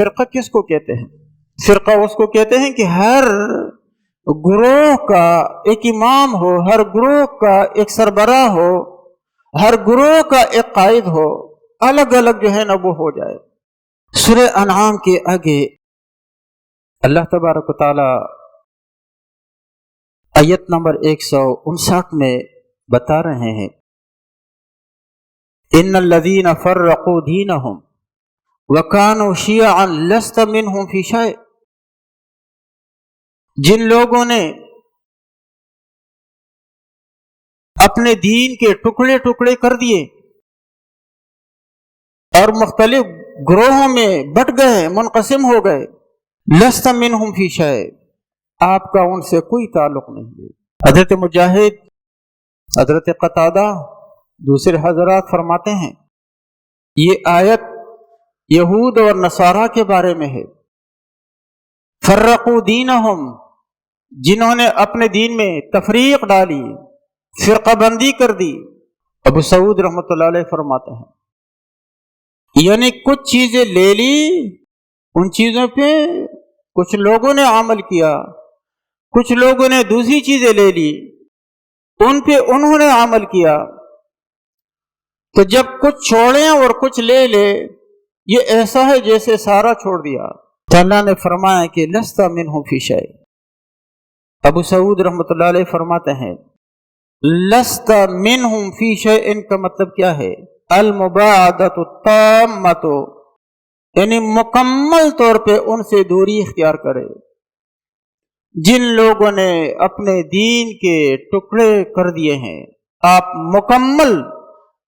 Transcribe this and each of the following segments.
فرقہ کس کو کہتے ہیں؟ فرقہ اس کو کہتے ہیں کہ ہر گروہ کا ایک امام ہو، ہر گروہ کا ایک سربراہ ہو، ہر گروہ کا ایک قائد ہو، الگ الگ جو ہے نا وہ ہو جائے۔ سورہ انعام کے آگے اللہ تبارک و تعالی آیت نمبر 159 میں بتا رہے ہیں ان الذین فرقوا دینہم وکانوا شیعا لست منہم فی شیء، جن لوگوں نے اپنے دین کے ٹکڑے ٹکڑے کر دیے اور مختلف گروہوں میں بٹ گئے، منقسم ہو گئے، لست منہم فی شیء، آپ کا ان سے کوئی تعلق نہیں ہے۔ حضرت مجاہد، حضرت قتادہ، دوسرے حضرات فرماتے ہیں یہ آیت یہود اور نصارہ کے بارے میں ہے۔ فرقوا دینہم، جنہوں نے اپنے دین میں تفریق ڈالی، فرقہ بندی کر دی۔ ابو سعود رحمۃ اللہ علیہ فرماتے ہیں یعنی کچھ چیزیں لے لی، ان چیزوں پہ کچھ لوگوں نے عمل کیا، کچھ لوگوں نے دوسری چیزیں لے لی، ان پہ انہوں نے عمل کیا، تو جب کچھ چھوڑیں اور کچھ لے لے، یہ ایسا ہے جیسے سارا چھوڑ دیا۔ تو اللہ نے فرمایا کہ لست منہم فی شیء۔ ابو سعود رحمۃ اللہ علیہ فرماتے ہیں لست منہم فی شیء کا مطلب کیا ہے؟ المباعدۃ التامۃ، یعنی مکمل طور پہ ان سے دوری اختیار کرے۔ جن لوگوں نے اپنے دین کے ٹکڑے کر دیے ہیں، آپ مکمل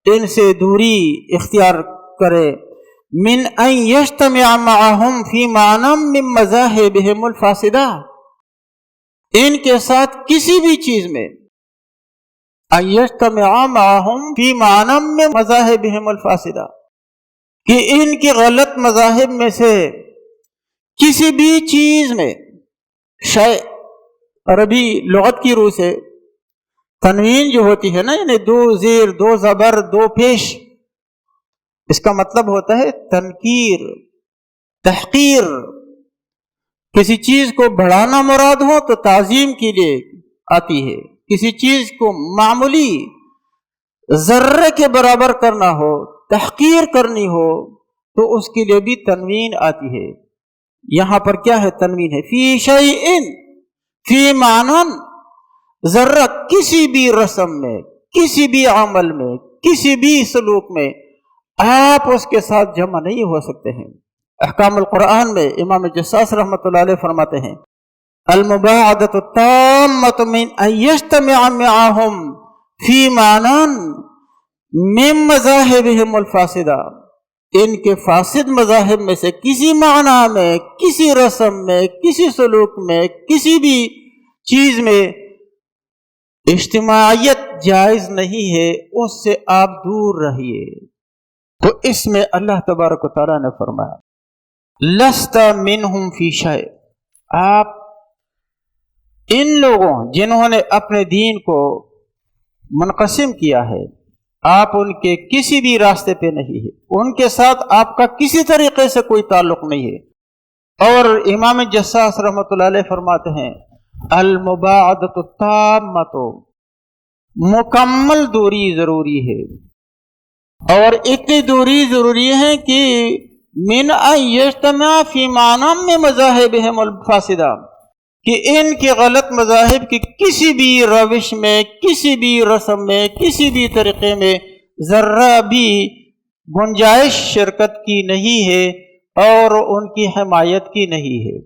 ان سے دوری اختیار کرے۔ من ان یجتمع معہم فی معنی من مذاہبہم الفاسدہ، ان کے ساتھ کسی بھی چیز میں، ان یجتمع معہم فی معنی من مذاہبہم الفاسدہ، کہ ان کے غلط مذاہب میں سے کسی بھی چیز میں، شیء عربی لغت کی روح سے تنوین جو ہوتی ہے نا، یعنی دو زیر، دو زبر، دو پیش، اس کا مطلب ہوتا ہے تنکیر، تحقیر۔ کسی چیز کو بڑھانا مراد ہو تو تعظیم کے لیے آتی ہے، کسی چیز کو معمولی ذرے کے برابر کرنا ہو، تحقیر کرنی ہو، تو اس کے لیے بھی تنوین آتی ہے۔ یہاں پر کیا ہے؟ تنوین ہے۔ فی شیء، فی معنی، ذرہ، کسی بھی رسم میں، کسی بھی عمل میں، کسی بھی سلوک میں آپ اس کے ساتھ جمع نہیں ہو سکتے ہیں۔ احکام القرآن میں امام جساس رحمۃ اللہ علیہ فرماتے ہیں المباعدۃ التامۃ من ان یجتمع معہم فی معنی من مذاہبہم الفاسدہ، ان کے فاسد مذاہب میں سے کسی معنی میں، کسی رسم میں، کسی سلوک میں، کسی بھی چیز میں اجتماعیت جائز نہیں ہے، اس سے آپ دور رہیے۔ تو اس میں اللہ تبارک و تعالیٰ نے فرمایا لست منہم فی شیء، آپ ان لوگوں جنہوں نے اپنے دین کو منقسم کیا ہے، آپ ان کے کسی بھی راستے پہ نہیں ہے، ان کے ساتھ آپ کا کسی طریقے سے کوئی تعلق نہیں ہے۔ اور امام جساس رحمۃ اللہ علیہ فرماتے ہیں المباعدۃ التامۃ، مکمل دوری ضروری ہے، اور اتنی دوری ضروری ہے کہ من ان یجتمع فی معنی من مذاہبہم الفاسدہ، کہ ان کے غلط مذاہب کی کسی بھی روش میں، کسی بھی رسم میں، کسی بھی طریقے میں ذرہ بھی گنجائش شرکت کی نہیں ہے اور ان کی حمایت کی نہیں ہے۔